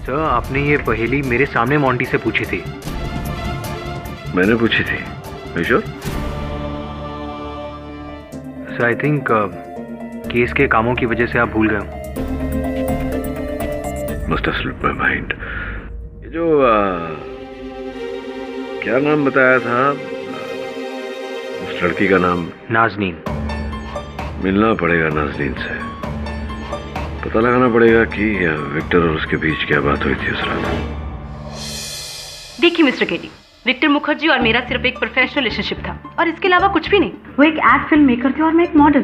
Sir, आपने ये पहेली मेरे सामने मोंटी से पूछी थी। मैंने पूछी थी? Sure? Sir, I think case के कामों की वजह से आप भूल गए हो। Must have slipped my mind. ये जो क्या नाम बताया था उस लड़की का नाम? नाज़नीन। मिलना पड़ेगा नाज़नीन से, पता लगाना पड़ेगा कि विक्टर और उसके बीच क्या बात हुई थी उस रात। देखिए मिस्टर केडी, विक्टर मुखर्जी और मेरा सिर्फ एक प्रोफेशनल रिलेशनशिप था और इसके अलावा कुछ भी नहीं। वो एक एड फिल्म मेकर थे और मैं एक मॉडल।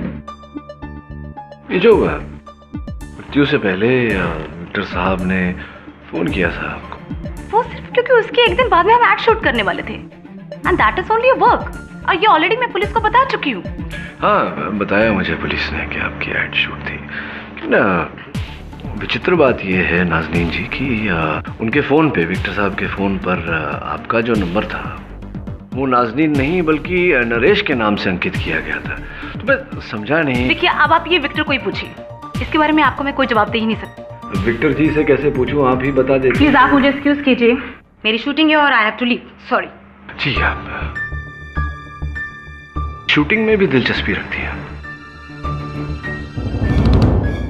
ये जो मृत्यु से पहले विक्टर साहब ने फोन किया था आपको, वो सिर्फ क्योंकि उसके एक दिन बाद में हम एड शूट करने वाले थे and that is only a work. और ये ऑलरेडी मैं पुलिस को बता चुकी हूँ। हाँ, बताया मुझे पुलिस ने कि आपकी एड शूट थी। ना विचित्र बात यह है नाज़नीन जी कि उनके फ़ोन पे, विक्टर साहब के फ़ोन पर आपका जो नंबर था वो नाज़नीन नहीं बल्कि नरेश के नाम से अंकित किया गया था। तो मैं समझा नहीं। देखिए, अब आप ये विक्टर को ही पूछिए, इसके बारे में आपको मैं कोई जवाब दे ही नहीं सकती। विक्टर जी से कैसे पूछूं, आप ही बता देते। प्लीज आप मुझे एक्सक्यूज कीजिए, मेरी शूटिंग है और I have to leave. Sorry. जी, आप शूटिंग में भी दिलचस्पी रखती हैं?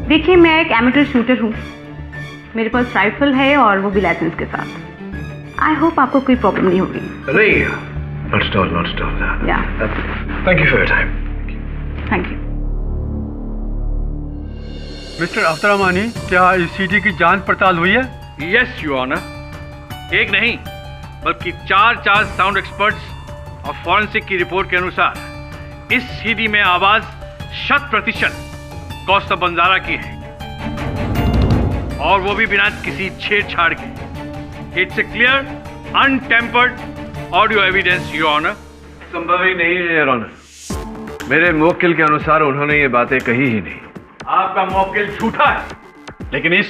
देखिए, मैं एक एमेटर शूटर हूँ, मेरे पास राइफल है और वो भी लाइसेंस के साथ। आई होप आपको कोई प्रॉब्लम नहीं होगी। नहीं, not at all. Yeah. Thank you for your time. Thank you. Mister Akhtar Amani, क्या इस सीडी की जांच पड़ताल हुई है? Yes your honour. एक नहीं बल्कि चार साउंड एक्सपर्ट्स और फॉरेंसिक की रिपोर्ट के अनुसार इस सीडी में आवाज 100% कौस्तुभ बंजारा की है, और वो भी बिना किसी छेड़छाड़ के। It's a clear untampered audio evidence your honour. संभव ही नहीं है योर ऑनर। मेरे मुवक्किल के अनुसार उन्होंने ये बातें कही ही नहीं। आपका मुवक्किल झूठा है, लेकिन इस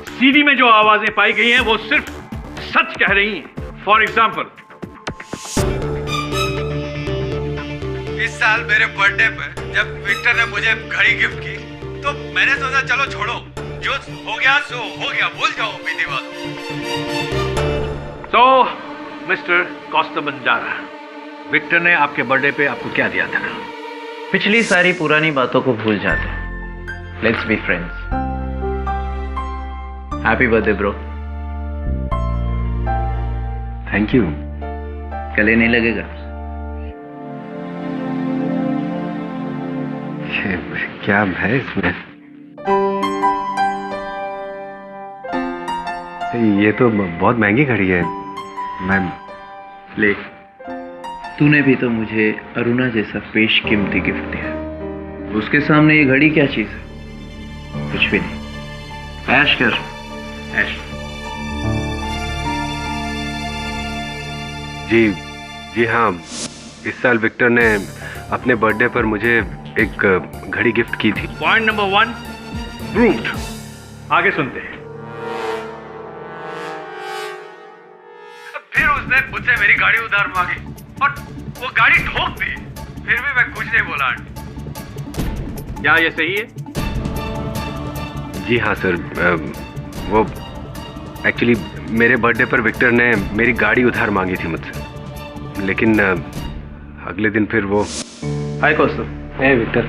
सीडी में जो आवाजें पाई गई हैं वो सिर्फ सच कह रही हैं। फॉर एग्जाम्पल, इस साल मेरे बर्थडे पे जब विक्टर ने मुझे घड़ी गिफ्ट की तो मैंने सोचा चलो छोड़ो, जो हो गया सो हो गया, भूल जाओ बीती बात। तो मिस्टर कौस्तुभ बंजारा, विक्टर ने आपके बर्थडे पे आपको क्या दिया था? पिछली सारी पुरानी बातों को भूल जाते। Let's be friends. Happy birthday bro. Thank you. गले नहीं लगेगा? क्या है इसमें? ये तो बहुत महंगी घड़ी है। मैं ले, तूने भी तो मुझे अरुणा जैसा बेशकीमती गिफ्ट दिया, उसके सामने ये घड़ी क्या चीज है? कुछ भी नहीं। ऐश कर, ऐश। जी हाँ, इस साल विक्टर ने अपने बर्थडे पर मुझे एक घड़ी गिफ्ट की थी। Point number 1 proved. आगे सुनते हैं। फिर उसने मुझसे मेरी गाड़ी उधार मांगी और वो गाड़ी ठोक दी, फिर भी मैं कुछ नहीं बोला। क्या ये सही है? जी हाँ सर, वो एक्चुअली मेरे बर्थडे पर विक्टर ने मेरी गाड़ी उधार मांगी थी मुझसे, लेकिन अगले दिन फिर वो। हाय कौस्तुभ। हे विक्टर।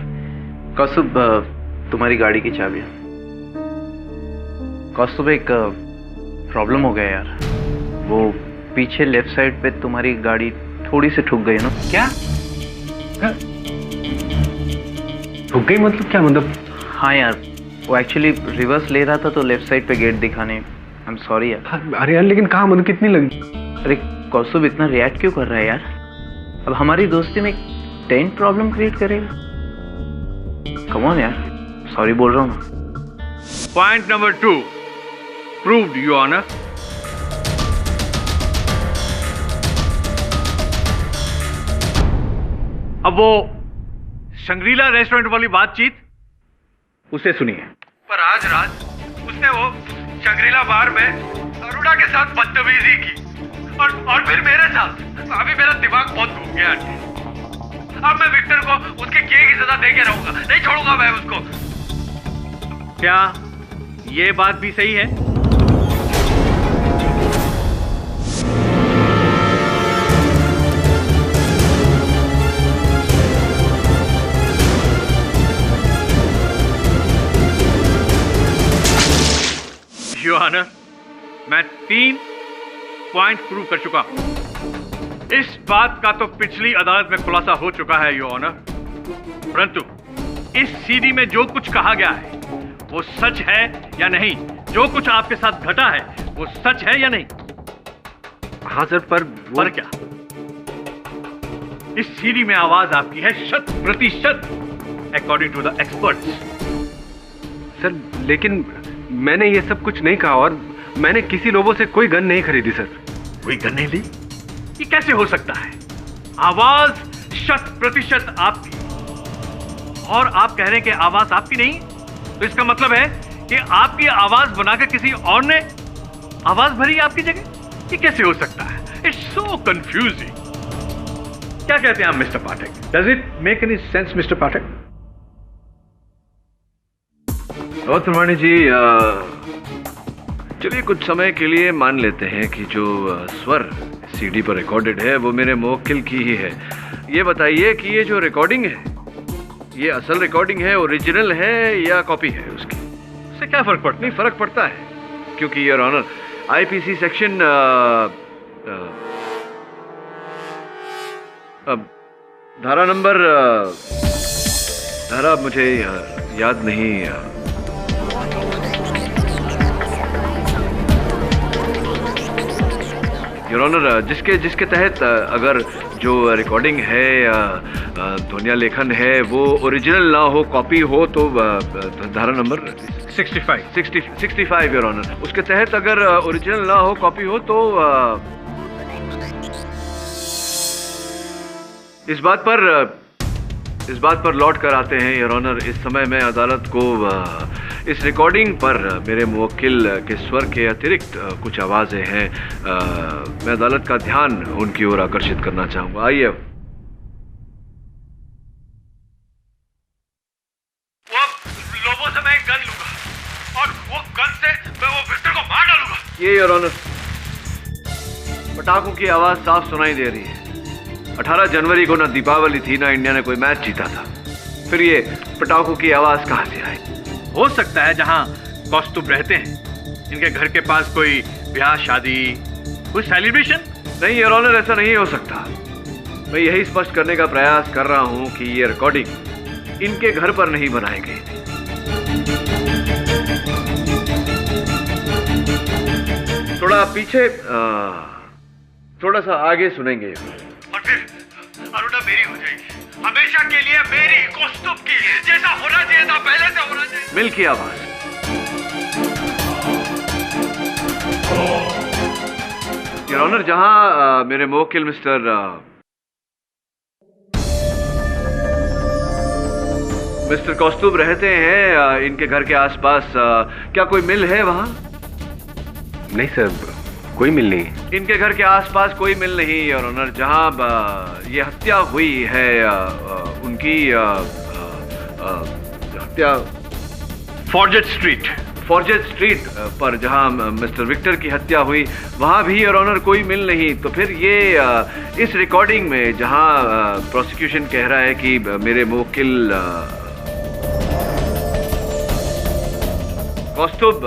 कौस्तुभ, तुम्हारी गाड़ी की चाबियां। कौस्तुभ, एक प्रॉब्लम हो गया यार। वो पीछे लेफ्ट साइड पे तुम्हारी गाड़ी थोड़ी सी ठुक गई ना। क्या ठुक गई? मतलब क्या मतलब? हाँ यार, वो एक्चुअली रिवर्स ले रहा था तो लेफ्ट साइड पे गेट दिखाने। आई एम सॉरी यार। अरे यार, लेकिन कहाँ, मतलब कितनी लगी? अरे कौस्तुभ, इतना रिएक्ट क्यों कर रहा है यार? अब हमारी दोस्ती में 10 प्रॉब्लम क्रिएट करेगा। कम ऑन यार, सॉरी बोल रहा हूँ ना। Point number 2 proved your honour. अब वो शंग्रीला रेस्टोरेंट वाली बातचीत, उसे सुनिए। पर आज रात उसने वो शंग्रीला बार में अरुणा के साथ बदतमीजी की और फिर मेरे साथ। अभी मेरा दिमाग बहुत घूम गया। अब मैं विक्टर को उसके किए की सजा दे के रहूंगा, नहीं छोड़ूंगा मैं उसको। क्या ये बात भी सही है? योर ऑनर, मैं 3 पॉइंट प्रूव कर चुका हूं। इस बात का तो पिछली अदालत में खुलासा हो चुका है योर ऑनर, परंतु इस सीडी में जो कुछ कहा गया है वो सच है या नहीं? जो कुछ आपके साथ घटा है वो सच है या नहीं? हाँ सर, पर क्या इस सीडी में आवाज आपकी है 100% according to the experts? Sir, लेकिन मैंने ये सब कुछ नहीं कहा और मैंने किसी लोगों से कोई गन नहीं खरीदी सर। कोई गन नहीं ली? ये कैसे हो सकता है? आवाज 100% आपकी और आप कह रहे हैं कि आवाज आपकी नहीं, तो इसका मतलब है कि आपकी आवाज बनाकर किसी और ने आवाज भरी आपकी जगह। ये कैसे हो सकता है? It's so confusing. क्या कहते हैं आप mister Pathak? Does it make any sense mister Pathak? Trimani ji, चलिए कुछ समय के लिए मान लेते हैं कि जो स्वर सीडी पर रिकॉर्डेड है वो मेरे मुवक्किल की ही है। ये बताइए कि ये जो रिकॉर्डिंग है ये असल रिकॉर्डिंग है, ओरिजिनल है या कॉपी है उसकी? इससे क्या फर्क पड़ता? नहीं, फर्क पड़ता है, क्योंकि योर ऑनर आईपीसी सेक्शन धारा नंबर धारा मुझे याद नहीं। योर ऑनर, जिसके तहत अगर जो रिकॉर्डिंग है या ध्वनिया लेखन है वो ओरिजिनल ना हो, कॉपी हो, तो धारा नंबर 65 योर ऑनर, उसके तहत अगर ओरिजिनल ना हो, कॉपी हो, तो इस बात पर लौट कर आते हैं योर ऑनर। इस समय मैं अदालत को इस रिकॉर्डिंग पर मेरे मुवक्किल के स्वर के अतिरिक्त कुछ आवाजें हैं, मैं अदालत का ध्यान उनकी ओर आकर्षित करना चाहूंगा। आइए। वो लोगों से मैं एक गन लूंगा और वो गन से मैं वो विक्टर को मार डालूंगा। ये योर ऑनर, पटाखों की आवाज साफ सुनाई दे रही है। 18 जनवरी को ना दीपावली थी ना इंडिया ने कोई मैच जीता था, फिर ये पटाखों की आवाज कहां से आई? हो सकता है जहां कौस्तुभ रहते हैं इनके घर के पास कोई ब्याह शादी, कोई सेलिब्रेशन। नहीं योर ऑनर, ऐसा नहीं हो सकता। मैं यही स्पष्ट करने का प्रयास कर रहा हूं कि ये रिकॉर्डिंग इनके घर पर नहीं बनाई गई थी। थोड़ा पीछे, थोड़ा सा आगे सुनेंगे। और फिर अरुणा मेरी हो जाएगी, हमेशा के लिए मेरी, कौस्तुभ की, जैसा होना चाहिए था पहले से होना चाहिए। मिल की आवाज। योर ऑनर, जहां मेरे मुवक्किल मिस्टर कौस्तुभ रहते हैं, इनके घर के आसपास क्या कोई मिल है वहां? नहीं सर, कोई मिल नहीं। इनके घर के आसपास कोई मिल नहीं योर ऑनर। जहां ये हत्या हुई है, उनकी हत्या फॉर्जेट स्ट्रीट पर जहां मिस्टर विक्टर की हत्या हुई, वहां भी योर ऑनर कोई मिल नहीं। तो फिर ये इस रिकॉर्डिंग में जहां प्रोसिक्यूशन कह रहा है कि मेरे मुवक्किल कौस्तुभ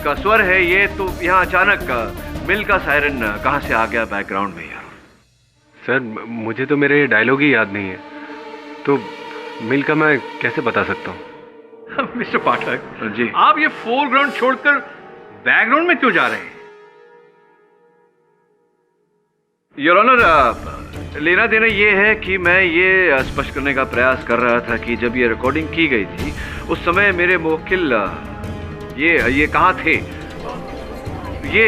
का स्वर है ये, तो यहाँ अचानक मिल का सायरन कहाँ से आ गया बैकग्राउंड में यार? सर, मुझे तो मेरे डायलॉग ही याद नहीं है, तो मिल का मैं कैसे बता सकता हूँ? मिस्टर पाठक जी, आप ये फोरग्राउंड छोड़कर बैकग्राउंड में क्यों जा रहे हैं? योर ऑनर, लेना देना ये है कि मैं ये स्पष्ट करने का प्रयास कर रहा था कि जब ये रिकॉर्डिंग की गई थी उस समय मेरे मुवक्किल ये कहाँ थे? ये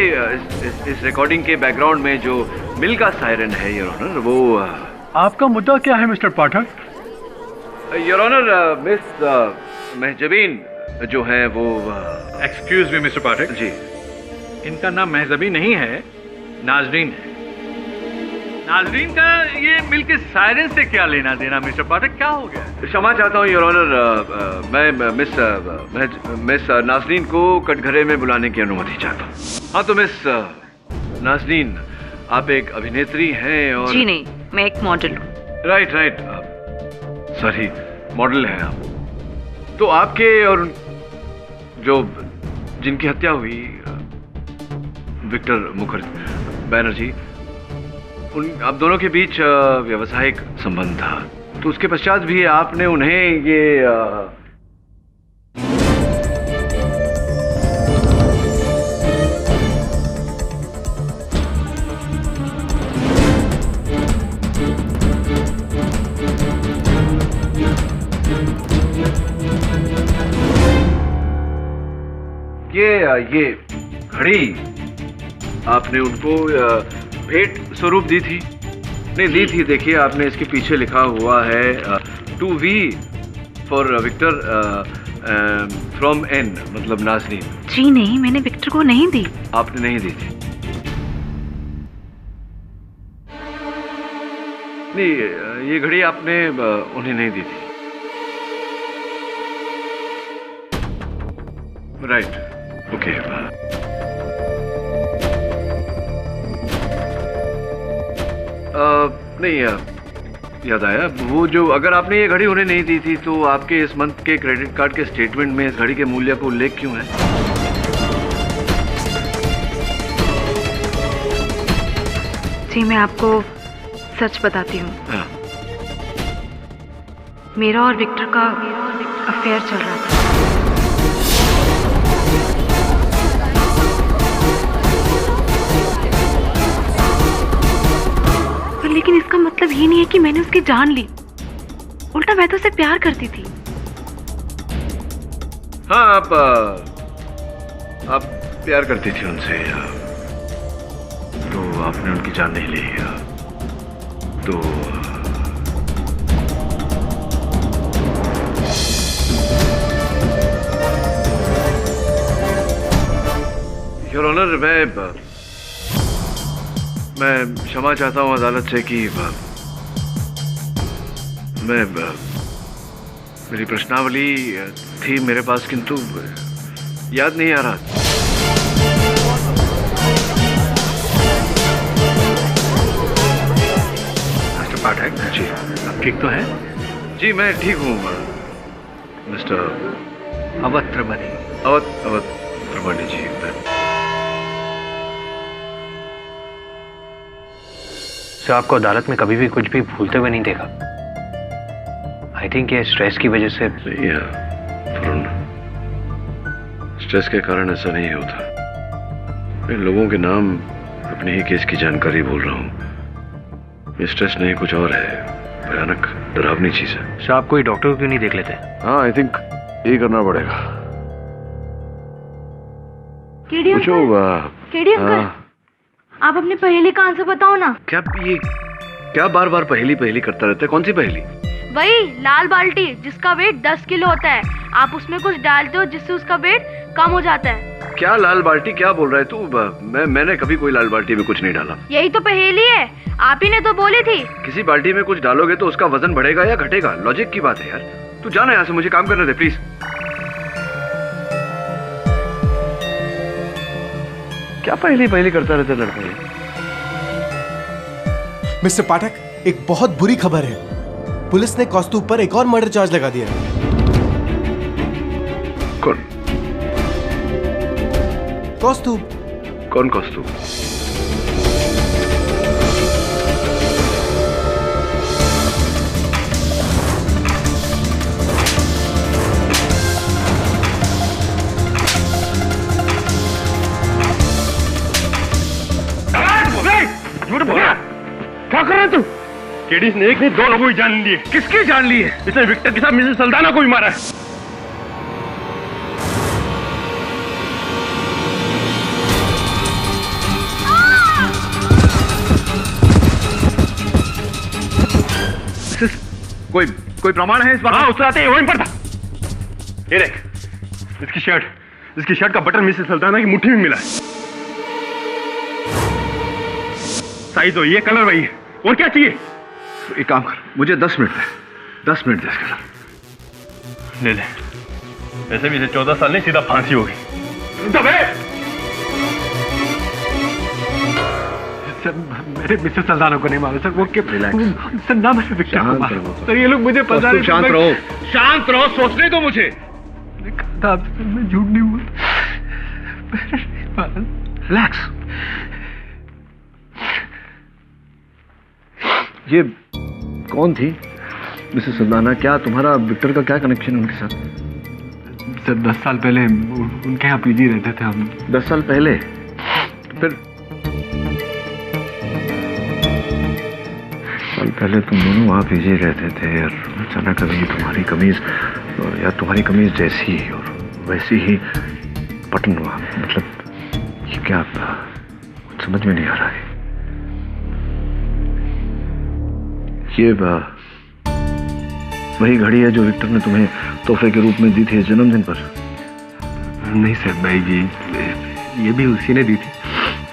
इस रिकॉर्डिंग के बैकग्राउंड में जो मिल का सायरन है योर ऑनर, वो आपका मुद्दा क्या है mister Pathak? Your honour, miss Mahjabeen जो है वो excuse me mister Pathak ji, इनका नाम महजबीन नहीं है, नाजरीन है। नाजरीन का ये मिल के सायरन से क्या लेना देना मिस्टर पाठक? क्या हो गया? क्षमा चाहता हूँ योर ऑनर, मैं मिस नाजरीन को कटघरे में बुलाने की अनुमति चाहता हूँ। हाँ, तो मिस नाजरीन, आप एक अभिनेत्री हैं और... जी नहीं, मैं एक मॉडल हूँ। राइट, सॉरी, मॉडल हैं आप। तो आपके और जो जिनकी हत्या हुई, विक्टर मुखर्जी बैनर्जी, उन आप दोनों के बीच व्यावसायिक संबंध था। तो उसके पश्चात भी आपने उन्हें ये घड़ी आपने उनको भेंट स्वरूप दी थी? नहीं दी थी। देखिए आपने इसके पीछे लिखा हुआ है 2V for Victor from N, मतलब नाज़नीन। जी नहीं, मैंने विक्टर को नहीं दी। आपने नहीं दी थी? नहीं, ये घड़ी आपने उन्हें नहीं दी थी। Right, okay. नहीं, याद आया, वो जो अगर आपने ये घड़ी उन्हें नहीं दी थी तो आपके इस मंथ के क्रेडिट कार्ड के स्टेटमेंट में इस घड़ी के मूल्य का उल्लेख क्यों है? जी मैं आपको सच बताती हूँ। हाँ। मेरा और विक्टर का अफेयर चल रहा था। लेकिन इसका मतलब ये नहीं है कि मैंने उसकी जान ली। उल्टा मैं तो उसे प्यार करती थी। हाँ, आप प्यार करती थी उनसे, तो आपने उनकी जान नहीं ली। तो योर ऑनर, मैं क्षमा चाहता हूँ अदालत से कि मेरी प्रश्नावली थी मेरे पास, किंतु याद नहीं आ रहा। मिस्टर पाठक जी, आप ठीक तो हैं? जी मैं ठीक हूँ मिस्टर अवध त्रिपाठी। अवध त्रिपाठी जी। सर, आपको अदालत में कभी भी कुछ भी भूलते हुए नहीं देखा। आई थिंक ये स्ट्रेस की वजह से। वरुण, स्ट्रेस के कारण ऐसा नहीं होता। मैं लोगों के नाम अपने ही केस की जानकारी बोल रहा हूँ। ये स्ट्रेस नहीं, कुछ और है, भयानक डरावनी चीज है। सर, आप कोई डॉक्टर को क्यों नहीं देख लेते? हाँ, आई थिंक यही करना पड़ेगा। केडी अंकल, आप अपनी पहेली का आंसर बताओ ना। क्या बार बार पहेली करता रहता है? कौन सी पहेली? वही लाल बाल्टी जिसका वेट 10 किलो होता है, आप उसमें कुछ डालते हो जिससे उसका वेट कम हो जाता है। क्या लाल बाल्टी? क्या बोल रहा है तू? मैंने कभी कोई लाल बाल्टी में कुछ नहीं डाला। यही तो पहेली है, आप ही ने तो बोली थी। किसी बाल्टी में कुछ डालोगे तो उसका वजन बढ़ेगा या घटेगा? लॉजिक की बात है यार। तू जाना यहाँ से, मुझे काम करने दे प्लीज। क्या पहेली करता रहता लड़का ये? मिस्टर पाठक, एक बहुत बुरी खबर है। पुलिस ने कौस्तुभ पर एक और मर्डर चार्ज लगा दिया है। कौन? कौस्तुभ। कौन कौस्तुभ? क्या कर रहा है तू? केडी ने एक नहीं 2 लोगों की जान ली है। किसकी जान ली है? इसने विक्टर के साथ मिसेस सल्दाना को भी मारा है। कोई प्रमाण है इस बात? हाँ, उससे आते ही वहीं पर था। ये देख, इसकी शर्ट का बटन मिसेस सल्दाना की मुट्ठी में मिला है। साइज वही है, कलर वही है, और क्या चाहिए? एक काम कर, मुझे 10 मिनट दे। 10 मिनट दे इसके। ले ले। वैसे भी इसे 14 साल नहीं, सीधा फांसी होगी। दबे! सर, मेरे मिसेस सल्दाना को नहीं मारा सर। वो सर ना, मैंने विक्टर को मारा सर। ये लोग मुझे पता नहीं। शांत रहो, शांत रहो, सोचने दो मुझे। मैं झूठ नहीं हुआ। रिलैक्स। ये कौन थी मिसेस सल्दाना? क्या तुम्हारा विक्टर का क्या कनेक्शन है उनके साथ? सर 10 साल पहले उनके यहाँ पीजी रहते थे हम। 10 साल पहले? तो फिर साल पहले तुम दोनों वहाँ पीजी रहते थे और अचानक अभी तुम्हारी कमीज या तुम्हारी कमीज जैसी और वैसी ही बटन हुआ। मतलब ये क्या कुछ समझ में नहीं आ रहा है। ये वही घड़ी है जो विक्टर ने तुम्हें तोहफे के रूप में दी थी जन्मदिन पर? नहीं सर भाई जी, ये भी उसी ने दी थी,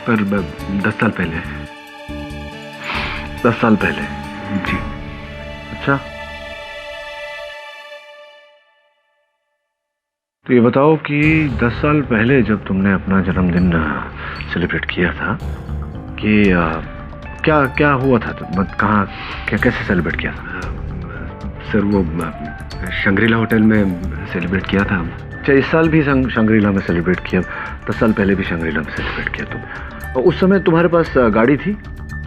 पर 10 साल पहले। 10 साल पहले? जी। अच्छा, तो ये बताओ कि 10 साल पहले जब तुमने अपना जन्मदिन सेलिब्रेट किया था कि क्या क्या हुआ था? कहाँ कैसे सेलिब्रेट किया था? सर वो शंग्रीला होटल में सेलिब्रेट किया था। अच्छा, इस साल भी शंग्रीला में सेलिब्रेट किया, 10 साल पहले भी शंग्रीला में सेलिब्रेट किया तुम। और उस समय तुम्हारे पास गाड़ी थी?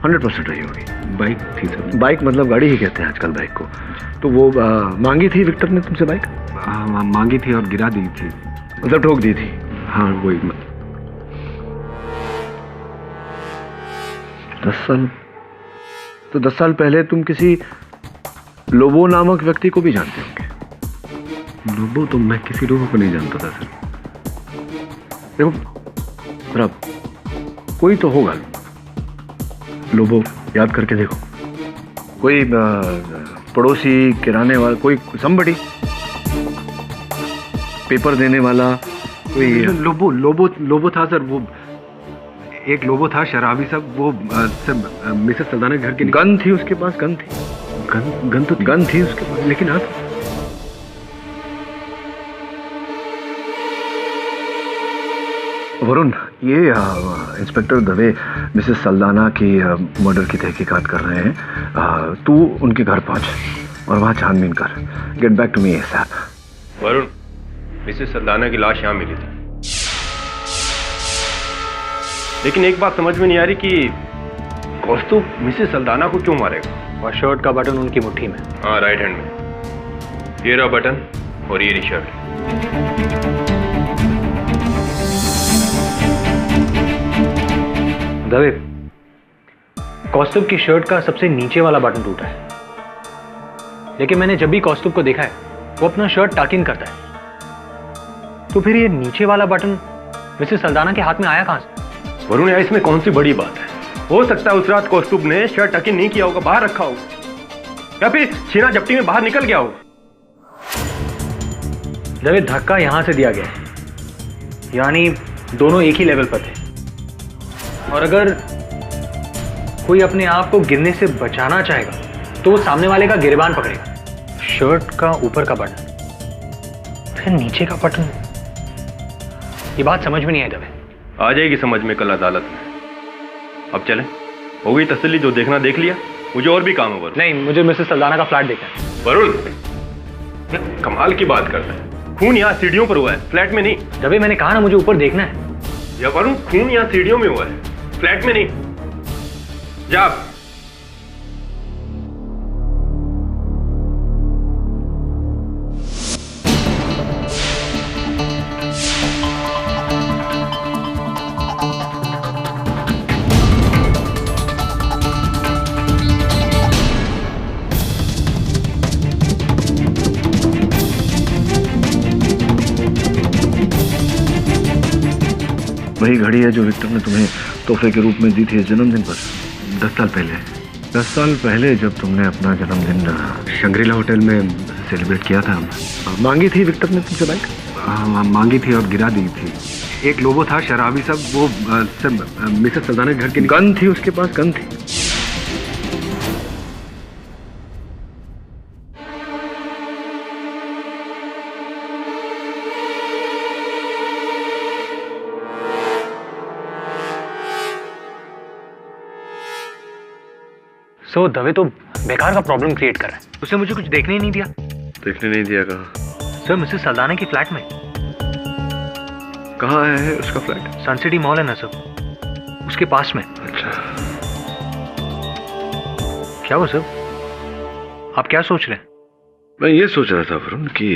100% रही होगी। बाइक थी सर। बाइक मतलब गाड़ी ही कहते हैं आजकल बाइक को। तो वो मांगी थी विक्टर ने तुमसे बाइक? मांगी थी और गिरा दी थी। मतलब ठोक दी थी? हाँ वही। 10 साल? तो 10 साल पहले तुम किसी लोबो नामक व्यक्ति को भी जानते होंगे? लोबो? तो मैं किसी लोगों को नहीं जानता था सर। देखो जरा, कोई तो होगा लोबो, याद करके देखो। कोई पड़ोसी, किराने वाला, कोई समबड़ी, पेपर देने वाला, कोई। लोबो था सर। वो एक लोबो था शराबी सब। वो सब मिसेस सल्दाना घर के। गन थी उसके पास? गन थी? गन थी उसके पास, लेकिन आप वरुण, ये इंस्पेक्टर दवे मिसेस सल्दाना की मर्डर की तहकीकात कर रहे हैं। तू उनके घर पहुंच और वहां छानबीन कर। Get back to me ASAP. Varun, Mrs Saldanha की लाश यहाँ मिली थी, लेकिन एक बात समझ में नहीं आ रही कि कौस्तुभ मिसेस सल्दाना को क्यों मारेगा? और शर्ट का बटन उनकी मुट्ठी में। हाँ, राइट हैंड में। ये रहा बटन और ये रही शर्ट। दवे, कौस्तुभ की शर्ट का सबसे नीचे वाला बटन टूटा है, लेकिन मैंने जब भी कौस्तुभ को देखा है वो अपना शर्ट टाक इन करता है। तो फिर ये नीचे वाला बटन मिसेस सल्दाना के हाथ में आया कहां से? वरुण, यार इसमें कौन सी बड़ी बात है? हो सकता है उस रात कौस्तुभ ने शर्ट टक इन नहीं किया होगा, बाहर रखा होगा, या फिर छीना झपटी में बाहर निकल गया होगा। दवे, धक्का यहां से दिया गया है, यानी दोनों एक ही लेवल पर थे। और अगर कोई अपने आप को गिरने से बचाना चाहेगा तो वो सामने वाले का गिरबान पकड़ेगा। शर्ट का ऊपर का बटन, फिर नीचे का बटन। ये बात समझ में नहीं आई दवे। आ जाएगी समझ में कल अदालत में। अब चलें? हो गई तसल्ली, जो देखना देख लिया, मुझे और भी काम है। वरुण, नहीं, मुझे मिसेस सल्दाना का फ्लैट देखना है। वरुण, कमाल की बात करता है। खून यहाँ सीढ़ियों पर हुआ है, फ्लैट में नहीं। दवे, मैंने कहा ना मुझे ऊपर देखना है। या वरुण, खून यहाँ सीढ़ियों में हुआ है, फ्लैट में नहीं। जा। वही घड़ी है जो विक्टर ने तुम्हें तोहफे के रूप में दी थी जन्मदिन पर? 10 साल पहले। 10 साल पहले जब तुमने अपना जन्मदिन शंग्रीला होटल में सेलिब्रेट किया था। मांगी थी विक्टर ने तुमसे बाइक? मांगी थी और गिरा दी थी। एक लोबो था शराबी सब। वो सब मिसेस सल्दाना घर के। गन थी उसके पास? गन थी? सो दवे तो बेकार का प्रॉब्लम क्रिएट कर रहा है। उसने मुझे कुछ देखने ही नहीं दिया। देखने नहीं दिया? कहा? सर, मिसेस सल्दाना की फ्लैट में। कहाँ है उसका फ्लैट? सन सिटी मॉल है ना सर, उसके पास में। अच्छा, क्या हुआ सर, आप क्या सोच रहे हैं? मैं ये सोच रहा था वरुण कि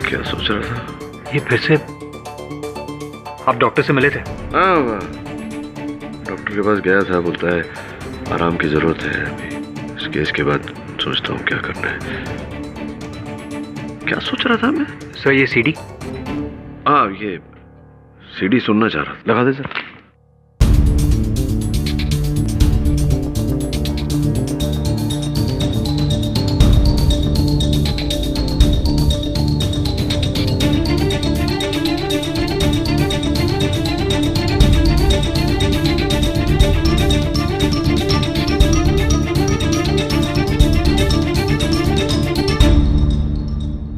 क्या सोच रहा था? ये फिर से आप डॉक्टर से मिले थे? हाँ, डॉक्टर के पास गया था, बोलता है आराम की जरूरत है अभी, इस केस के बाद सोचता हूँ क्या करना है। क्या सोच रहा था मैं? सर ये सीडी? हाँ, ये सीडी सुनना चाह रहा था, लगा दे सर।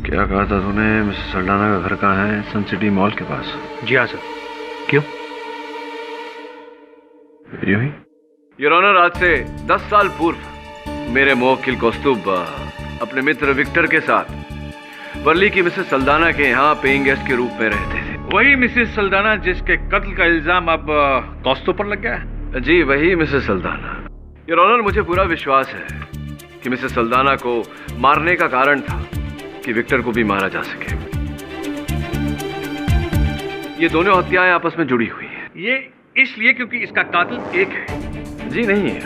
क्या कहा था तूने? मिसेस सल्डाना का घर कहाँ है? सन सिटी मॉल के पास। जी हाँ सर। क्यों? यूं ही। योर ऑनर, आज से 10 साल पूर्व मेरे मुवक्किल कौस्तुभ अपने मित्र विक्टर के साथ वर्ली की मिसेस सल्डाना के यहाँ पेइंग गेस्ट के रूप में रहते थे। वही मिसेस सल्डाना जिसके कत्ल का इल्जाम अब कौस्तुभ पर लग गया है? जी, वही मिसेस सल्डाना। योर ऑनर, मुझे पूरा विश्वास है कि मिसेस सल्डाना को मारने का कारण था कि विक्टर को भी मारा जा सके। ये दोनों हत्याएं आपस में जुड़ी हुई हैं। ये इसलिए क्योंकि इसका कातिल एक है? जी नहीं है,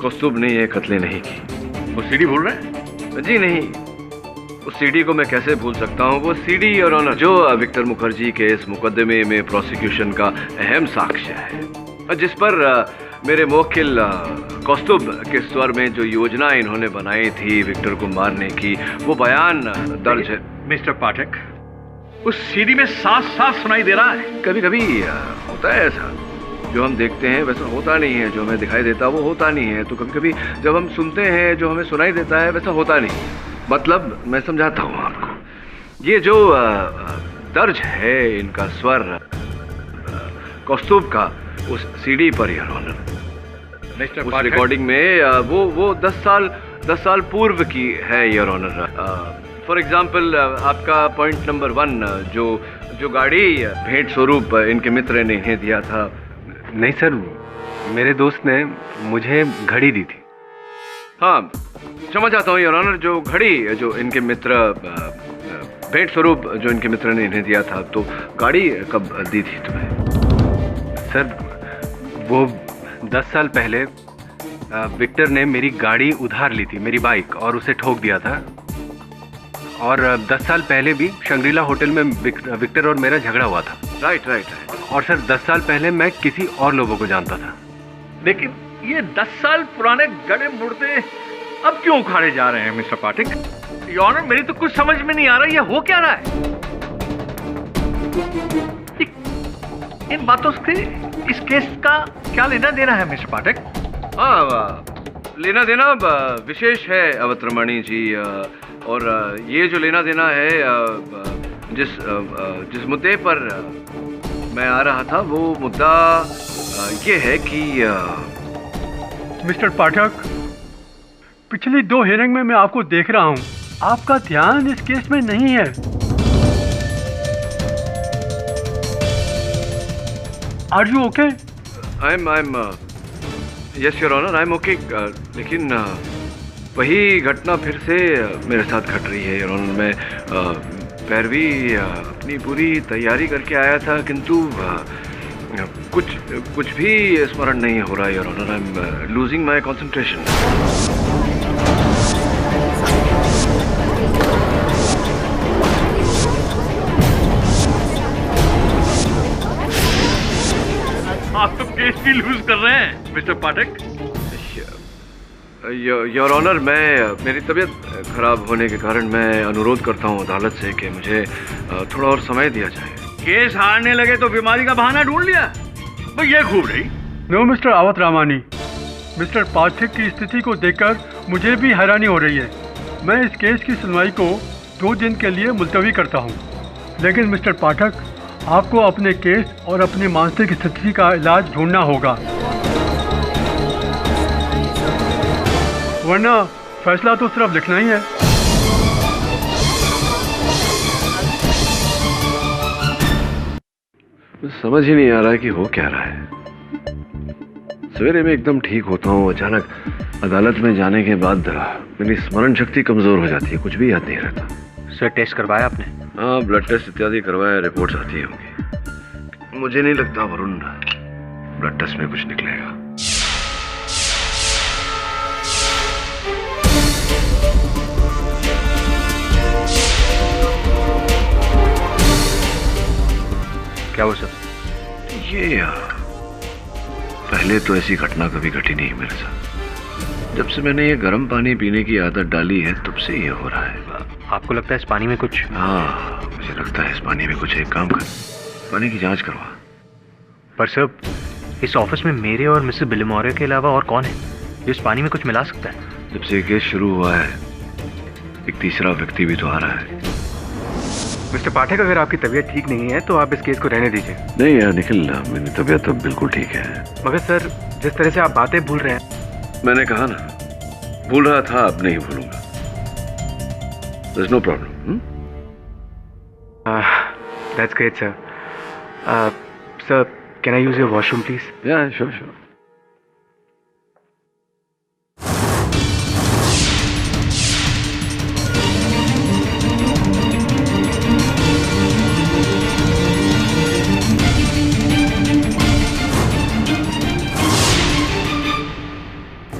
कौस्तुभ ने ये कत्ले नहीं की। वो सीडी भूल रहे हैं? जी नहीं, उस सीडी को मैं कैसे भूल सकता हूँ? वो सीडी योर ऑनर जो विक्टर मुखर्जी के इस मुकदमे में प्रोसिक्यूशन का अहम साक्ष्य है, जिस पर मेरे मुवक्किल कौस्तुभ के स्वर में जो योजना इन्होंने बनाई थी विक्टर को मारने की, वो बयान दर्ज है। मिस्टर पाठक, उस सीडी में साफ साफ सुनाई दे रहा है। कभी कभी होता है ऐसा, जो हम देखते हैं वैसा होता नहीं है, जो हमें दिखाई देता वो होता नहीं है। तो कभी कभी जब हम सुनते हैं जो हमें सुनाई देता है वैसा होता नहीं। मतलब मैं समझाता हूँ आपको, ये जो दर्ज है इनका स्वर कौस्तुभ का उस सीडी पर योर ऑनर, उस रिकॉर्डिंग में वो 10 साल पूर्व की है योर ऑनर। फॉर एग्जाम्पल आपका पॉइंट नंबर 1, जो गाड़ी भेंट स्वरूप इनके मित्र ने इन्हें दिया था। नहीं सर, मेरे दोस्त ने मुझे घड़ी दी थी। हाँ, समझ आता हूँ योर ऑनर, जो घड़ी जो इनके मित्र भेंट स्वरूप जो इनके मित्र ने इन्हें दिया था, तो गाड़ी कब दी थी तुम्हें? सर वो 10 साल पहले विक्टर ने मेरी गाड़ी उधार ली थी, मेरी बाइक, और उसे ठोक दिया था। और 10 साल पहले भी शंग्रीला होटल में विक्टर और मेरा झगड़ा हुआ था। राइट। और सर 10 साल पहले मैं किसी और लोगों को जानता था। लेकिन ये 10 साल पुराने गड़े मुर्दे अब क्यों उखाड़े जा रहे हैं मिस्टर पाठक? योर ऑनर, मेरी तो कुछ समझ में नहीं आ रहा, ये हो क्या रहा है? इन बातों से इस केस का क्या लेना देना है मिस्टर पाठक? हाँ, लेना देना विशेष है अवतरमणि जी। और ये जो लेना देना है, जिस मुद्दे पर मैं आ रहा था, वो मुद्दा ये है कि मिस्टर पाठक, पिछली 2 हियरिंग में मैं आपको देख रहा हूँ, आपका ध्यान इस केस में नहीं है। Are you okay? I'm yes your honour, I am okay. लेकिन वही घटना फिर से मेरे साथ घट रही है योर ऑनर। मैं पैरवी अपनी पूरी तैयारी करके आया था, किंतु कुछ भी स्मरण नहीं हो रहा your honour. I am losing my concentration. आप तो केस भी लूज कर रहे हैं मिस्टर पाठक। योर ऑनर, मेरी तबीयत खराब होने के कारण मैं अनुरोध करता हूँ अदालत से कि मुझे थोड़ा और समय दिया जाए। केस हारने लगे तो बीमारी का बहाना ढूंढ लिया, तो ये खूब रही। नो मिस्टर अवतरामानी, मिस्टर पाठक की स्थिति को देखकर मुझे भी हैरानी हो रही है। मैं इस केस की सुनवाई को 2 दिन के लिए मुलतवी करता हूँ, लेकिन मिस्टर पाठक, आपको अपने केस और अपनी मानसिक स्थिति का इलाज ढूंढना होगा, वरना फैसला तो सिर्फ लिखना ही है। समझ ही नहीं आ रहा है कि हो क्या रहा है। सवेरे में एकदम ठीक होता हूँ, अचानक अदालत में जाने के बाद मेरी स्मरण शक्ति कमजोर हो जाती है, कुछ भी याद नहीं रहता। सर टेस्ट करवाया आपने? हाँ, ब्लड टेस्ट इत्यादि करवाया, रिपोर्ट्स आती होंगी। मुझे नहीं लगता वरुण ब्लड टेस्ट में कुछ निकलेगा। क्या वो सर? ये पहले तो ऐसी घटना कभी घटी नहीं मेरे साथ। जब से मैंने ये गर्म पानी पीने की आदत डाली है तब से ये हो रहा है। आपको लगता है इस पानी में कुछ? हाँ, मुझे लगता है इस पानी में कुछ। एक काम कर, पानी की जांच करवा। पर सर, इस ऑफिस में मेरे और मिसेस बिलिमोरे के अलावा और कौन है जो इस पानी में कुछ मिला सकता है? जब से केस शुरू हुआ है एक तीसरा व्यक्ति भी तो आ रहा है। मिस्टर पाठक, अगर आपकी तबीयत ठीक नहीं है तो आप इस केस को रहने दीजिए। नहीं यार निखिल, मेरी तबीयत अब बिल्कुल ठीक है। मगर सर, जिस तरह से आप बातें भूल रहे हैं। मैंने कहा ना, भूल रहा था, अब नहीं भूलूंगा। There's no problem. That's great, sir. Sir, can I use your washroom, please? Yeah, sure.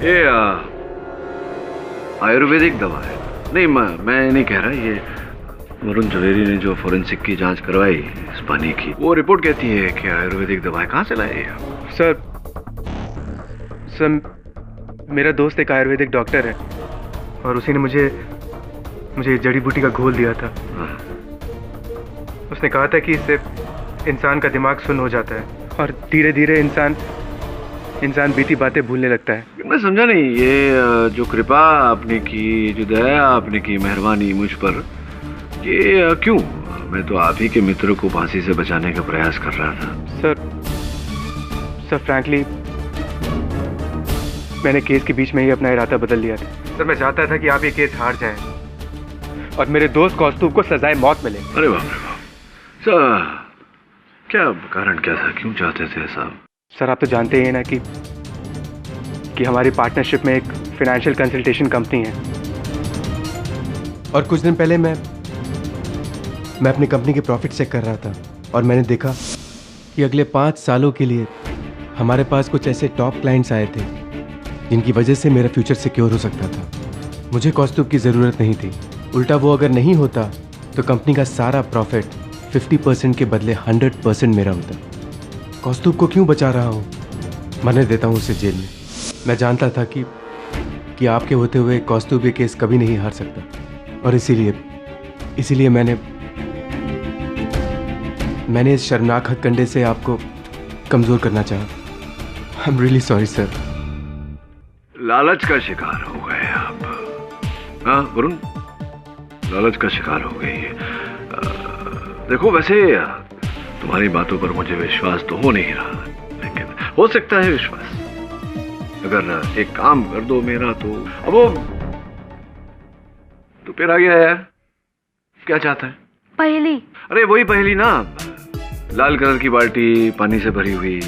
ये आयुर्वेदिक दवा है। नहीं, मैं नहीं कह रहा। ये वरुण जवेरी ने जो फोरेंसिक की जांच करवाई इस पानी की, वो रिपोर्ट कहती है कि आयुर्वेदिक दवाएं कहाँ से लाए आप? सर, मेरा दोस्त एक आयुर्वेदिक डॉक्टर है और उसी ने मुझे जड़ी बूटी का घोल दिया था। उसने कहा था कि इससे इंसान का दिमाग सुन्न हो जाता है और धीरे धीरे इंसान बीती बातें भूलने लगता है। मैं समझा नहीं, ये जो कृपा आपने की, जो दया आपने की, मेहरबानी मुझ पर, ये क्यों? मैं तो आप ही के मित्र को फांसी से बचाने का प्रयास कर रहा था। सर फ्रैंकली, मैंने केस के बीच में ही अपना इरादा बदल लिया था। सर, मैं चाहता था कि आप ये केस हार जाएं और मेरे दोस्त कौस्तुभ को सजाए मौत मिले। अरे बाप रे बाप। सर, क्या कारण क्या था? क्यों चाहते थे ऐसा? सर, आप तो जानते हैं ना कि हमारी पार्टनरशिप में एक फाइनेंशियल कंसल्टेशन कंपनी है और कुछ दिन पहले मैं अपनी कंपनी के प्रॉफिट चेक कर रहा था और मैंने देखा कि अगले 5 सालों के लिए हमारे पास कुछ ऐसे टॉप क्लाइंट्स आए थे जिनकी वजह से मेरा फ्यूचर सिक्योर हो सकता था। मुझे कौस्तुभ की ज़रूरत नहीं थी। उल्टा वो अगर नहीं होता तो कंपनी का सारा प्रॉफिट 50% के बदले 100% मेरा होता। कौस्तुभ को क्यों बचा रहा हूँ? मरने देता हूँ उसे जेल में। मैं जानता था कि आपके होते हुए कौस्तुभ ये केस कभी नहीं हार सकता और इसीलिए मैंने इस शर्मनाक हथकंडे से आपको कमज़ोर करना चाहा। I am really sorry sir. लालच का शिकार हो गए आप। हाँ वरुण, लालच का शिकार हो गई है। देखो, वैसे तुम्हारी बातों पर मुझे विश्वास तो हो नहीं रहा, लेकिन हो सकता है विश्वास। अगर एक काम कर दो मेरा तो। अब वो तो फिर आ गया यार, क्या चाहता है? पहेली। अरे वही पहेली ना, लाल कलर की बाल्टी पानी से भरी हुई,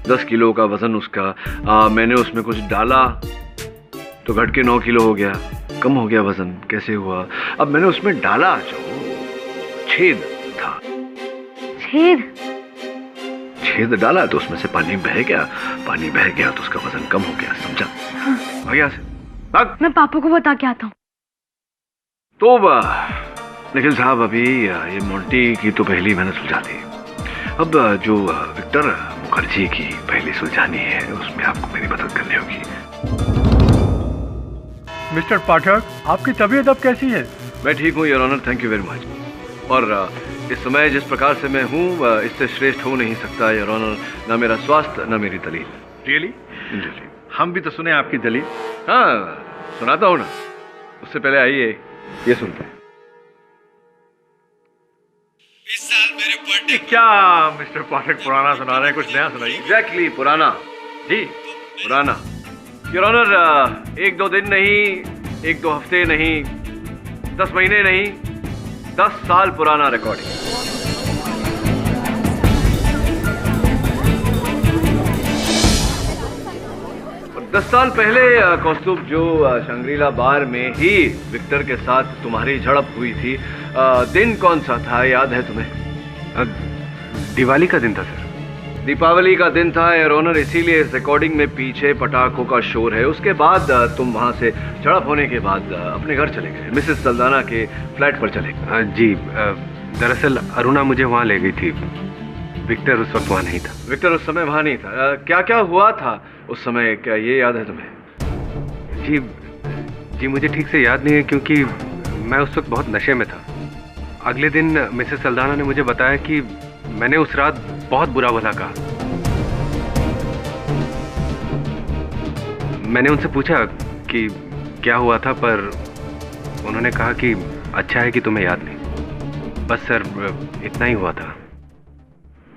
10 किलो का वजन उसका। मैंने उसमें कुछ डाला तो घट के 9 किलो हो गया, कम हो गया वजन। कैसे हुआ? अब मैंने उसमें डाला जो छेद था, छेद डाला तो उसमें से पानी बह गया तो उसका वजन कम हो गया। समझा? हाँ। आगे से भाग। मैं पापा को बता के आता हूँ। तो निखिल साहब, अभी ये मोंटी की तो पहली मैंने सुलझा दी। अब जो विक्टर मुखर्जी की पहली सुलझानी है उसमें आपको मेरी मदद करनी होगी। मिस्टर पाठक, आपकी तबीयत अब कैसी है? मैं ठीक हूँ your honour, thank you very much. और इस समय जिस प्रकार से मैं हूँ इससे श्रेष्ठ हो नहीं सकता योर ऑनर, ना मेरा स्वास्थ्य ना मेरी दलील। रियली? हम भी तो सुने आपकी दलील। हाँ सुनाता हूँ ना, उससे पहले आइए ये सुनते हैं। इस साल मेरे बर्थडे। क्या मिस्टर पाठक पुराना सुना रहे हैं? कुछ नया सुनाइए। एग्जैक्टली, पुराना जी, पुराना योर ऑनर। 1-2 दिन नहीं, 1-2 हफ्ते नहीं, 10 महीने नहीं, 10 साल पुराना रिकॉर्डिंग। 10 साल पहले कौस्तुभ, जो शंग्रीला बार में ही विक्टर के साथ तुम्हारी झड़प हुई थी, दिन कौन सा था, याद है तुम्हें? दिवाली का दिन था सर। दीपावली का दिन था योर ऑनर, इसीलिए इस रिकॉर्डिंग में पीछे पटाखों का शोर है। उसके बाद तुम वहां से झड़प होने के बाद अपने घर चले गए, मिसेस सल्दाना के फ्लैट पर चले गए। जी, दरअसल अरुणा मुझे वहाँ ले गई थी। विक्टर उस वक्त वहाँ नहीं था। विक्टर उस समय वहाँ नहीं था। क्या क्या हुआ था उस समय, क्या ये याद है तुम्हें? जी मुझे ठीक से याद नहीं है, क्योंकि मैं उस वक्त बहुत नशे में था। अगले दिन मिसेस सल्दाना ने मुझे बताया कि मैंने उस रात बहुत बुरा भला कहा। मैंने उनसे पूछा कि क्या हुआ था, पर उन्होंने कहा कि अच्छा है कि तुम्हें याद नहीं। बस सर, इतना ही हुआ था।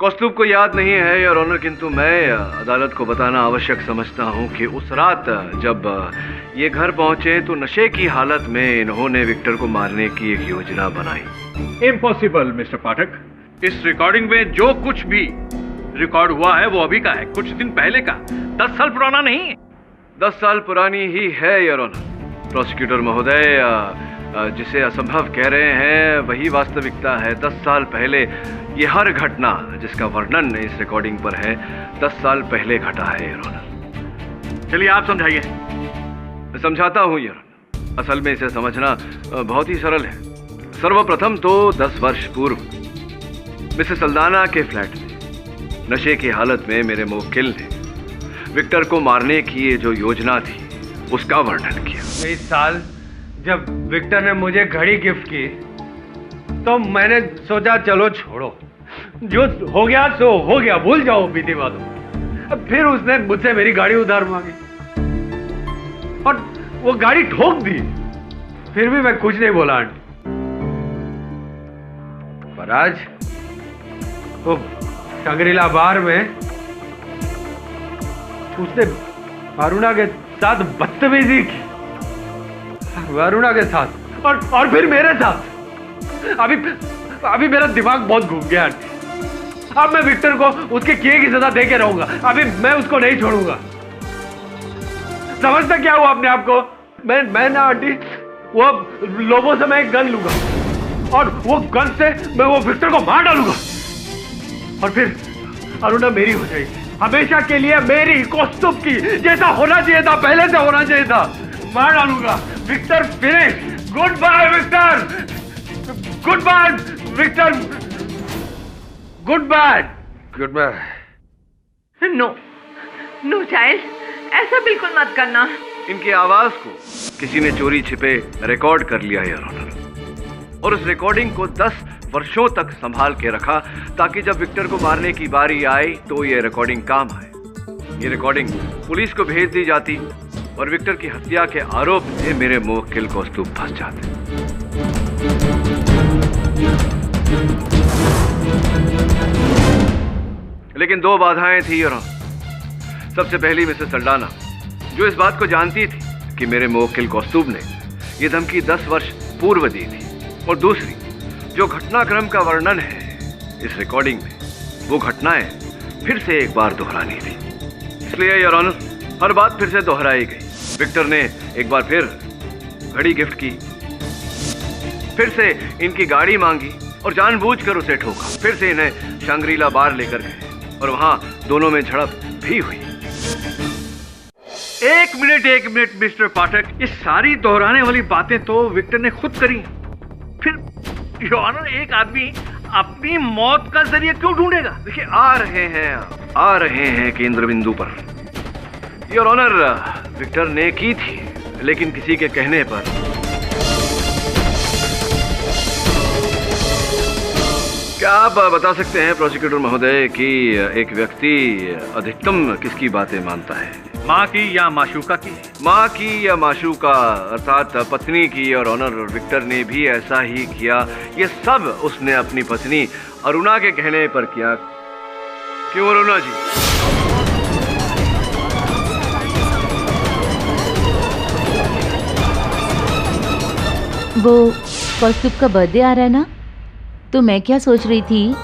कौस्तुभ को याद नहीं है योर ऑनर, किंतु मैं अदालत को बताना आवश्यक समझता हूं कि उस रात जब ये घर पहुंचे तो नशे की हालत में इन्होंने विक्टर को मारने की एक योजना बनाई। इम्पॉसिबल मिस्टर पाठक। इस रिकॉर्डिंग में जो कुछ भी रिकॉर्ड हुआ है वो अभी का है, कुछ दिन पहले का, 10 साल पुराना नहीं है। 10 साल पुरानी ही है योर ऑनर। प्रोसिक्यूटर महोदय, जिसे असंभव कह रहे हैं वही वास्तविकता है। 10 साल पहले ये हर घटना जिसका वर्णन इस रिकॉर्डिंग पर है 10 साल पहले घटा है योर ऑनर। चलिए आप समझाइए। मैं समझाता हूँ योर ऑनर। असल में इसे समझना बहुत ही सरल है। सर्वप्रथम तो 10 वर्ष पूर्व मिसेस सल्दाना के फ्लैट में नशे की हालत में मेरे मुवक्किल ने विक्टर को मारने की ये जो योजना थी उसका वर्णन किया। इस साल जब विक्टर ने मुझे घड़ी गिफ्ट की तो मैंने सोचा चलो छोड़ो, जो हो गया सो हो गया, भूल जाओ बीती बातों। फिर उसने मुझसे मेरी गाड़ी उधार मांगी और वो गाड़ी ठोक दी। फिर भी मैं कुछ नहीं बोला आंटी। पर आज वो शंग्रीला बार में उसने अरुणा के साथ बदतमीजी की, अरुणा के साथ और फिर मेरे साथ। अभी मेरा दिमाग बहुत घूम गया। अब मैं विक्टर को उसके किए की सजा दे के रहूंगा। अभी मैं उसको नहीं छोड़ूंगा। समझता क्या हुआ अपने आप को? मैं ना आंटी, वो लोगों से मैं एक गन लूंगा और वो गन से मैं वो विक्टर को मार डालूंगा और फिर अरुणा मेरी हो जाएगी, हमेशा के लिए मेरी, कौस्तुभ की, जैसा होना चाहिए था, पहले से होना चाहिए था। मार डालूंगा। Victor finish. Goodbye Victor, goodbye Victor, goodbye, goodbye. No no child, ऐसा बिल्कुल मत करना। इनकी आवाज को किसी ने चोरी छिपे रिकॉर्ड कर लिया योर ऑनर, और उस रिकॉर्डिंग को 10 वर्षों तक संभाल के रखा ताकि जब विक्टर को मारने की बारी आई तो ये रिकॉर्डिंग काम आए। ये रिकॉर्डिंग पुलिस को भेज दी जाती और विक्टर की हत्या के आरोप से मेरे मुवक्किल कौस्तुभ फंस जाते। लेकिन 2 बाधाएं थी योर ऑनर। सबसे पहली मिसेस सल्दाना, जो इस बात को जानती थी कि मेरे मुवक्किल कौस्तुभ ने यह धमकी 10 वर्ष पूर्व दी थी, और दूसरी, जो घटनाक्रम का वर्णन है इस रिकॉर्डिंग में, वो घटनाएं फिर से एक बार दोहरानी थी। इसलिए योर ऑनर हर बात फिर से दोहराई गई। विक्टर ने एक बार फिर घड़ी गिफ्ट की, फिर से इनकी गाड़ी मांगी और जानबूझकर उसे ठोका। फिर से इन्हें शंग्रीला बार लेकर गए और वहां दोनों में झड़प भी हुई। एक मिनट मिस्टर पाठक, ये सारी दोहराने वाली बातें तो विक्टर ने खुद करी। फिर योर ऑनर, एक आदमी अपनी मौत का जरिया क्यों ढूंढेगा? देखिए, आ रहे हैं केंद्र बिंदु पर। योर ऑनर, विक्टर ने की थी, लेकिन किसी के कहने पर। क्या आप बता सकते हैं प्रोसिक्यूटर महोदय कि एक व्यक्ति अधिकतम किसकी बातें मानता है? माँ की या माशूका की? माँ की या माशूका, अर्थात पत्नी की। और ऑनर, विक्टर ने भी ऐसा ही किया। ये सब उसने अपनी पत्नी अरुणा के कहने पर किया। क्यों अरुणा जी? वो कौस्तुभ का बर्थडे आ रहा है ना, तो मैं क्या सोच रही थी,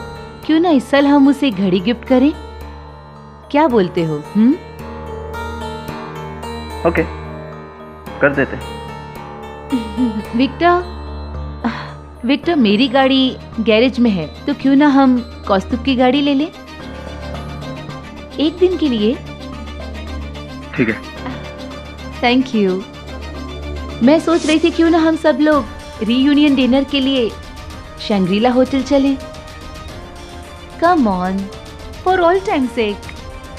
क्यों ना इस साल हम उसे घड़ी गिफ्ट करें? क्या बोलते हो? ओके, कर देते। विक्टर मेरी गाड़ी गैरेज में है, तो क्यों ना हम कौस्तुभ की गाड़ी ले लें एक दिन के लिए। ठीक है। Thank you. मैं सोच रही थी क्यों ना हम सब लोग रीयूनियन डिनर के लिए शंग्रीला होटल चलें। Come on, for all time sake.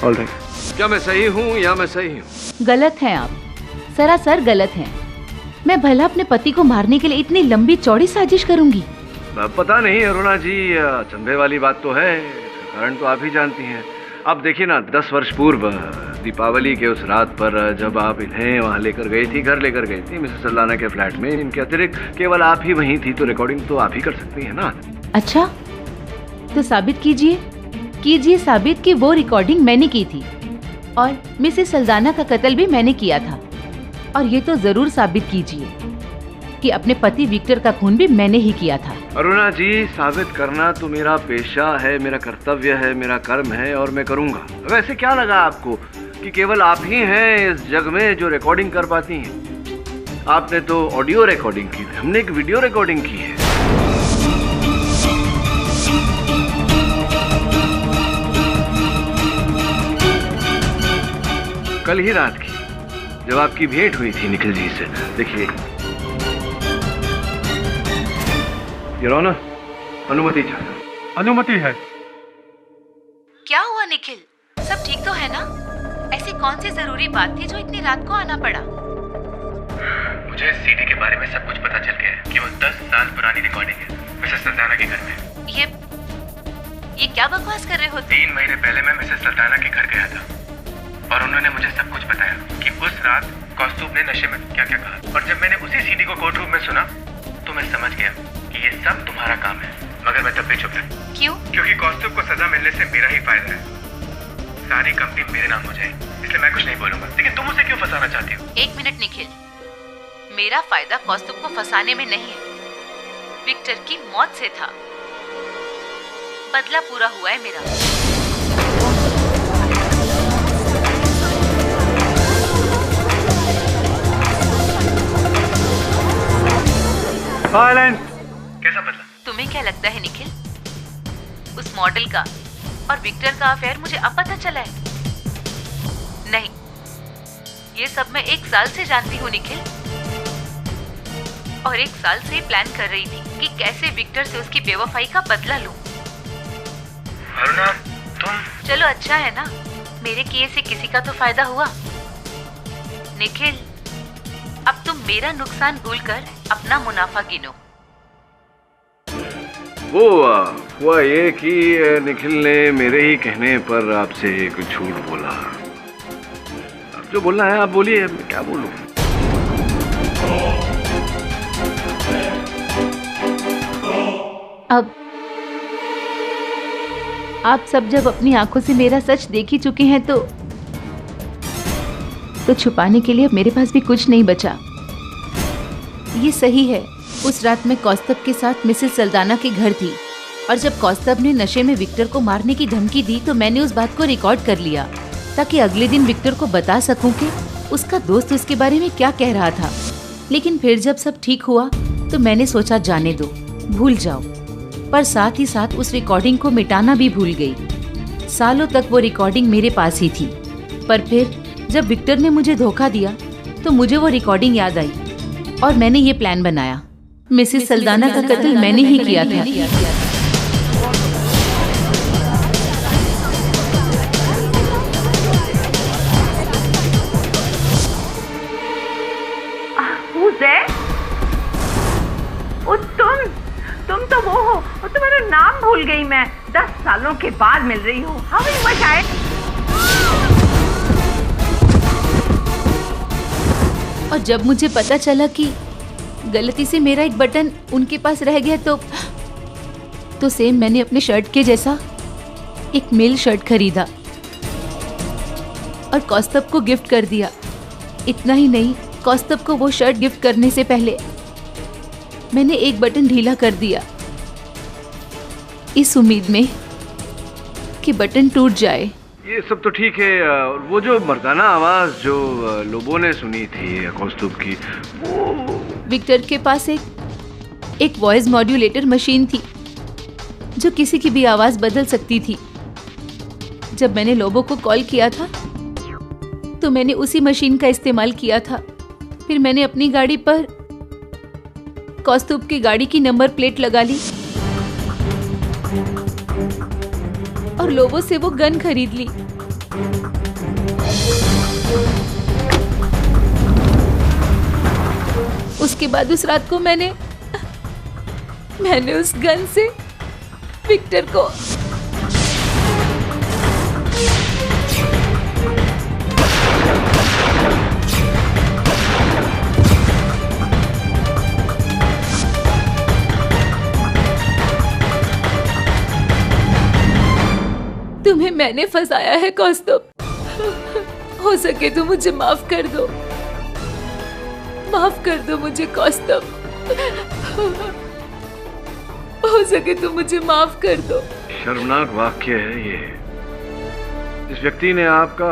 All right. क्या मैं सही हूँ या मैं सही हूँ? गलत हैं आप, सरासर गलत हैं। मैं भला अपने पति को मारने के लिए इतनी लंबी चौड़ी साजिश करूंगी? पता नहीं अरुणा जी, चंबे वाली बात तो है, कारण तो आप ही जानती हैं। अब देखिए ना, 10 वर्ष पूर्व दीपावली के उस रात पर जब आप इन्हें वहाँ लेकर गई थी, घर लेकर गई थी मिसेस सल्दाना के फ्लैट में, इनके अतिरिक्त केवल आप ही वहीं थी, तो रिकॉर्डिंग तो आप ही कर सकती हैं ना। अच्छा, तो साबित कीजिए साबित कि वो रिकॉर्डिंग मैंने की थी और मिसेस सल्दाना का कत्ल भी मैंने किया था। और ये तो जरूर साबित कीजिए कि अपने पति विक्टर का खून भी मैंने ही किया था। अरुणा जी, साबित करना तो मेरा पेशा है, मेरा कर्तव्य है, मेरा कर्म है और मैं करूंगा। वैसे क्या लगा आपको कि केवल आप ही हैं इस जग में जो रिकॉर्डिंग कर पाती हैं? आपने तो ऑडियो रिकॉर्डिंग की थी, हमने एक वीडियो रिकॉर्डिंग की है। कल ही रात की, जब आपकी भेंट हुई थी निखिल जी से। देखिए, योर ऑनर, अनुमति चाहता हूं। अनुमति है। क्या हुआ निखिल, सब ठीक तो है ना? ऐसी कौन सी जरूरी बात थी जो इतनी रात को आना पड़ा? मुझे सीडी के बारे में सब कुछ पता चल गया है कि वो 10 साल पुरानी रिकॉर्डिंग है मिसेस सल्दाना के घर में। ये क्या बकवास कर रहे हो? 3 महीने पहले मैं मिसेस सल्दाना के घर गया था और उन्होंने मुझे सब कुछ बताया कि उस रात कौस्तुभ ने नशे में क्या क्या कहा। और जब मैंने उसी सीडी को कोर्ट रूम में सुना तो मैं समझ गया कि ये सब तुम्हारा काम है। मगर मैं तब भी चुप रहा। क्यों? क्योंकि कौस्तुभ को सजा मिलने से मेरा ही फायदा है। सारी कंपनी मेरे नाम हो जाए, इसलिए मैं कुछ नहीं बोलूंगा। लेकिन तुम उसे क्यों फंसाना चाहती हो? 1 मिनट निखिल, मेरा फायदा कौस्तुभ को फंसाने में नहीं है, विक्टर की मौत से था। बदला पूरा हुआ है मेरा। साइलेंस। कैसा बदला? तुम्हें क्या लगता है निखिल, उस मॉडल का और विक्टर का अफेयर मुझे अब पता चला है? नहीं, ये सब मैं 1 साल से जानती हूँ निखिल, और 1 साल से प्लान कर रही थी कि कैसे विक्टर से उसकी बेवफाई का बदला लूं। अरुणा, तुम... चलो अच्छा है ना, मेरे किए से किसी का तो फायदा हुआ। निखिल, अब तुम मेरा नुकसान भूलकर अपना मुनाफा गिनो। वो हुआ ये कि निखिल ने मेरे ही कहने पर आपसे कुछ झूठ बोला। अब जो बोलना है आप बोलिए, मैं क्या बोलूं? अब आप सब जब अपनी आंखों से मेरा सच देख ही चुके हैं तो छुपाने के लिए अब मेरे पास भी कुछ नहीं बचा। ये सही है, उस रात मैं कौस्तुभ के साथ मिसेस सल्दाना के घर थी और जब कौस्तुभ ने नशे में विक्टर को मारने की धमकी दी तो मैंने उस बात को रिकॉर्ड कर लिया ताकि अगले दिन विक्टर को बता सकूं कि उसका दोस्त उसके बारे में क्या कह रहा था। लेकिन फिर जब सब ठीक हुआ तो मैंने सोचा जाने दो, भूल जाओ, पर साथ ही साथ उस रिकॉर्डिंग को मिटाना भी भूल गई। सालों तक वो रिकॉर्डिंग मेरे पास ही थी, पर फिर जब विक्टर ने मुझे धोखा दिया तो मुझे वो रिकॉर्डिंग याद आई और मैंने ये प्लान बनाया। मिसेस सल्दाना का कत्ल मैंने ही किया था। तुम तो वो हो, और तुम्हारा नाम भूल गई मैं। 10 सालों के बाद मिल रही हूँ। हमें मचाए। और जब मुझे पता चला कि गलती से मेरा एक बटन उनके पास रह गया तो सेम मैंने अपने शर्ट के जैसा एक मेल शर्ट खरीदा और कौस्तुभ को गिफ्ट कर दिया। इतना ही नहीं, कौस्तुभ को वो शर्ट गिफ्ट करने से पहले मैंने एक बटन ढीला कर दिया, इस उम्मीद में कि बटन टूट जाए। ये सब तो ठीक है। वो जो मर्दाना आवाज जो लोगों ने सुनी थी कौस्तुभ की, वो विक्टर के पास एक वॉइस मॉड्यूलेटर मशीन थी जो किसी की भी आवाज बदल सकती थी। जब मैंने लोबो को कॉल किया था तो मैंने उसी मशीन का इस्तेमाल किया था। फिर मैंने अपनी गाड़ी पर कौस्तुभ की गाड़ी की नंबर प्लेट लगा ली और लोबो से वो गन खरीद ली। उसके बाद उस रात को मैंने उस गन से विक्टर को तुम्हें मैंने फंसाया है कौस्तुभ। हो सके तो मुझे माफ कर दो, माफ कर दो मुझे कौस्तुभ। हो सके तो मुझे माफ कर दो। शर्मनाक वाक्य है ये। इस व्यक्ति ने आपका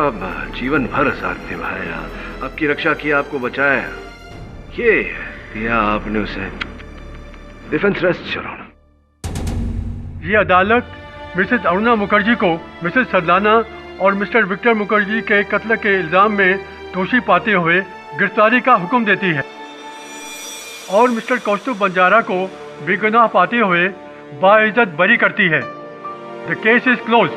जीवन भर साथ निभाया, आपकी रक्षा की, आपको बचाया, ये दिया आपने उसे डिफेंस रेस्ट। चलो, ये अदालत मिसेस अरुणा मुखर्जी को मिसेस सरदाना और मिस्टर विक्टर मुखर्जी के कत्ल के इल्जाम में दोषी पाते हुए गिरफ्तारी का हुक्म देती है और मिस्टर कौस्तुभ बंजारा को बेगुनाह पाते हुए बाइज्जत बरी करती है। The case is close.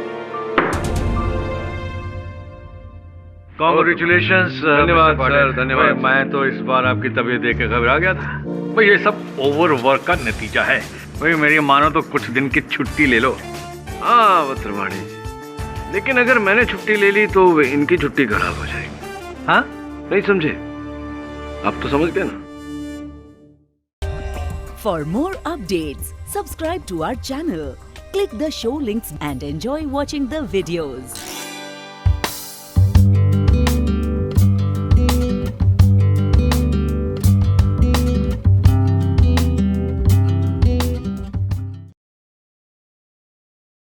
Congratulations. धन्यवाद सर, धन्यवाद। मैं तो इस बार आपकी तबीयत देख के घबरा गया था। भाई ये सब ओवरवर्क का नतीजा है। भाई मेरी मानो तो कुछ दिन की छुट्टी ले लो। हाँ वत्रवाणी जी, लेकिन अगर मैंने छुट्टी ले ली तो इनकी छुट्टी खराब हो जाएगी। हाँ नहीं समझे? आप तो समझ गए ना। For more updates, subscribe to our channel, click the show links and enjoy watching the videos.